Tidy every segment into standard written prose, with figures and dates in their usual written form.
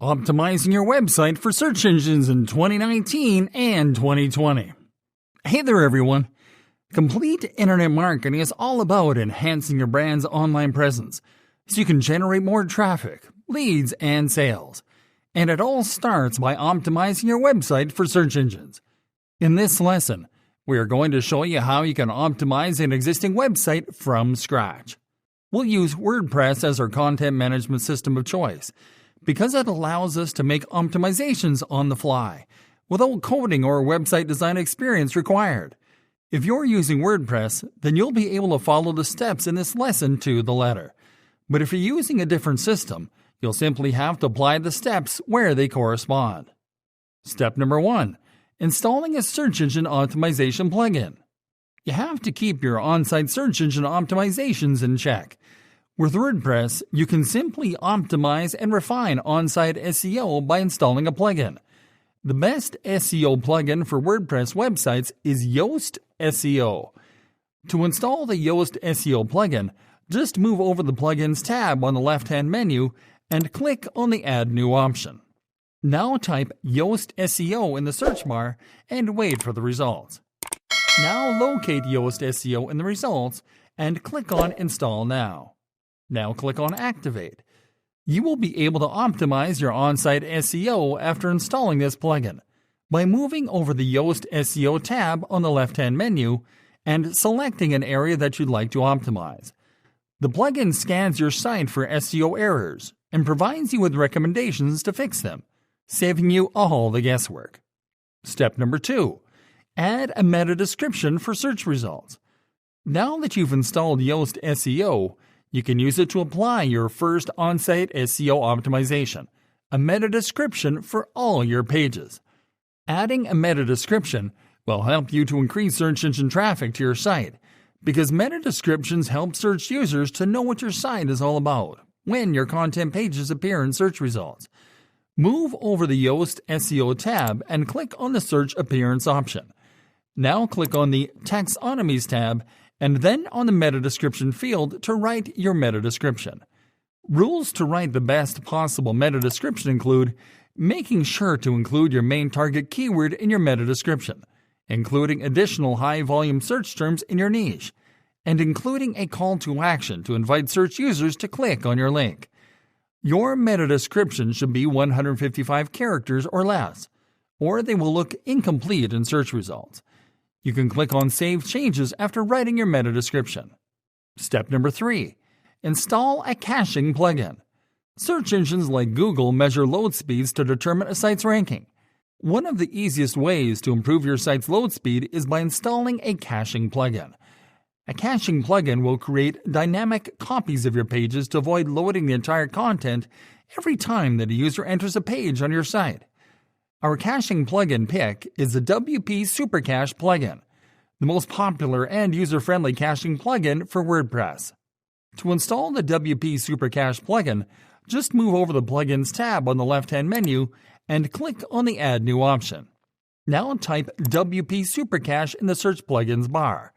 Optimizing your website for search engines in 2019 and 2020. Hey there, everyone. Complete internet marketing is all about enhancing your brand's online presence so you can generate more traffic, leads, and sales. And it all starts by optimizing your website for search engines. In this lesson, we are going to show you how you can optimize an existing website from scratch. We'll use WordPress as our content management system of choice, because it allows us to make optimizations on the fly, without coding or website design experience required. If you're using WordPress, then you'll be able to follow the steps in this lesson to the letter. But if you're using a different system, you'll simply have to apply the steps where they correspond. Step number 1. Installing a search engine optimization plugin. You have to keep your on-site search engine optimizations in check. With WordPress, you can simply optimize and refine on-site SEO by installing a plugin. The best SEO plugin for WordPress websites is Yoast SEO. To install the Yoast SEO plugin, just move over the Plugins tab on the left-hand menu and click on the Add New option. Now type Yoast SEO in the search bar and wait for the results. Now locate Yoast SEO in the results and click on Install Now. Now click on Activate. You will be able to optimize your on-site SEO after installing this plugin by moving over the Yoast SEO tab on the left-hand menu and selecting an area that you'd like to optimize. The plugin scans your site for SEO errors and provides you with recommendations to fix them, saving you all the guesswork. Step number 2. Add a meta description for search results. Now that you've installed Yoast SEO, you can use it to apply your first on-site SEO optimization, a meta description for all your pages. Adding a meta description will help you to increase search engine traffic to your site, because meta descriptions help search users to know what your site is all about when your content pages appear in search results. Move over the Yoast SEO tab and click on the Search Appearance option. Now click on the Taxonomies tab and then on the meta description field to write your meta description. Rules to write the best possible meta description include making sure to include your main target keyword in your meta description, including additional high-volume search terms in your niche, and including a call to action to invite search users to click on your link. Your meta description should be 155 characters or less, or they will look incomplete in search results. You can click on Save Changes after writing your meta description. Step number 3. Install a caching plugin. Search engines like Google measure load speeds to determine a site's ranking. One of the easiest ways to improve your site's load speed is by installing a caching plugin. A caching plugin will create dynamic copies of your pages to avoid loading the entire content every time that a user enters a page on your site. Our caching plugin pick is the WP Supercache plugin, the most popular and user-friendly caching plugin for WordPress. To install the WP Supercache plugin, just move over the Plugins tab on the left-hand menu and click on the Add New option. Now type WP Supercache in the Search Plugins bar.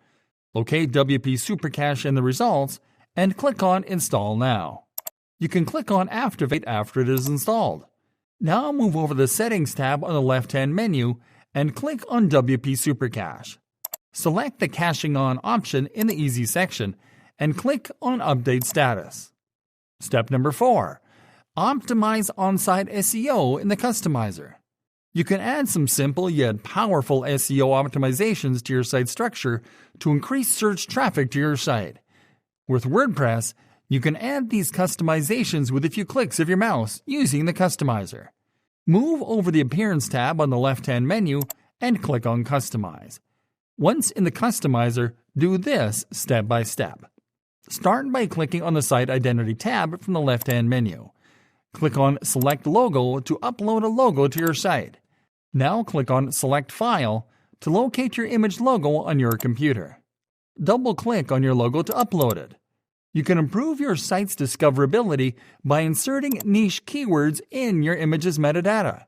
Locate WP Supercache in the results and click on Install Now. You can click on Activate after it is installed. Now move over the Settings tab on the left-hand menu and click on WP Supercache. Select the Caching On option in the Easy section and click on Update Status. Step number 4. Optimize on-site SEO in the Customizer. You can add some simple yet powerful SEO optimizations to your site structure to increase search traffic to your site. With WordPress, you can add these customizations with a few clicks of your mouse using the Customizer. Move over the Appearance tab on the left-hand menu and click on Customize. Once in the Customizer, do this step by step. Start by clicking on the Site Identity tab from the left-hand menu. Click on Select Logo to upload a logo to your site. Now click on Select File to locate your image logo on your computer. Double-click on your logo to upload it. You can improve your site's discoverability by inserting niche keywords in your image's metadata.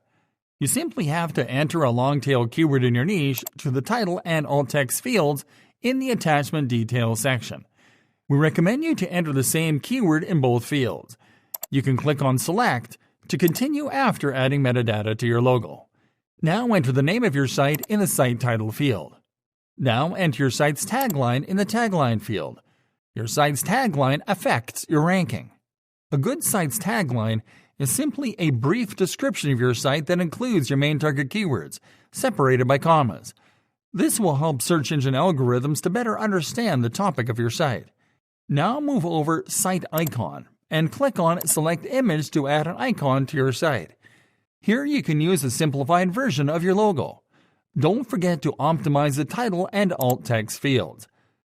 You simply have to enter a long-tail keyword in your niche to the title and alt text fields in the Attachment Details section. We recommend you to enter the same keyword in both fields. You can click on Select to continue after adding metadata to your logo. Now enter the name of your site in the site title field. Now enter your site's tagline in the tagline field. Your site's tagline affects your ranking. A good site's tagline is simply a brief description of your site that includes your main target keywords, separated by commas. This will help search engine algorithms to better understand the topic of your site. Now move over Site Icon and click on Select Image to add an icon to your site. Here you can use a simplified version of your logo. Don't forget to optimize the title and alt text fields.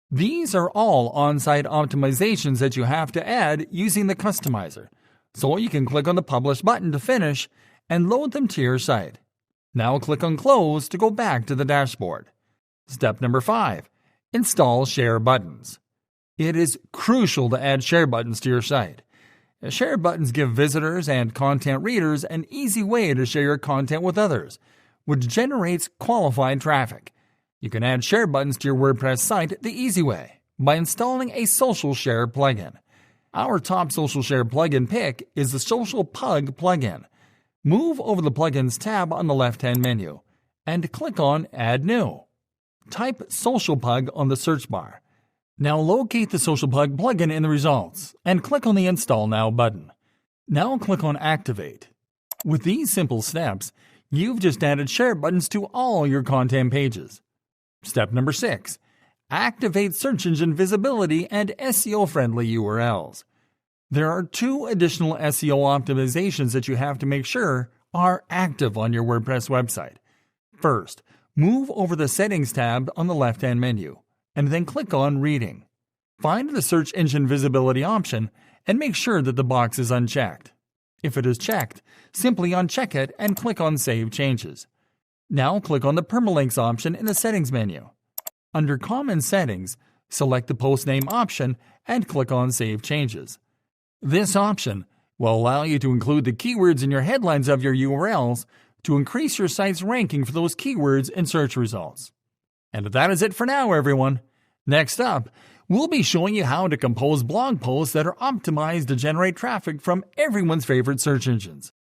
These are all on-site optimizations that you have to add using the customizer, so you can click on the Publish button to finish and load them to your site. Now click on Close to go back to the dashboard. Step number 5. Install Share Buttons. It is crucial to add share buttons to your site. Share buttons give visitors and content readers an easy way to share your content with others, which generates qualified traffic. You can add share buttons to your WordPress site the easy way by installing a social share plugin. Our top social share plugin pick is the Social Pug plugin. Move over the Plugins tab on the left-hand menu and click on Add New. Type Social Pug on the search bar. Now locate the Social Pug plugin in the results and click on the Install Now button. Now click on Activate. With these simple steps, you've just added share buttons to all your content pages. Step number 6. Activate search engine visibility and SEO-friendly URLs. There are 2 additional SEO optimizations that you have to make sure are active on your WordPress website. First, move over the Settings tab on the left-hand menu, and then click on Reading. Find the Search Engine Visibility option and make sure that the box is unchecked. If it is checked, simply uncheck it and click on Save Changes. Now click on the Permalinks option in the Settings menu. Under Common Settings, select the Post Name option and click on Save Changes. This option will allow you to include the keywords in your headlines of your URLs to increase your site's ranking for those keywords in search results. And that is it for now, everyone. Next up, we'll be showing you how to compose blog posts that are optimized to generate traffic from everyone's favorite search engines.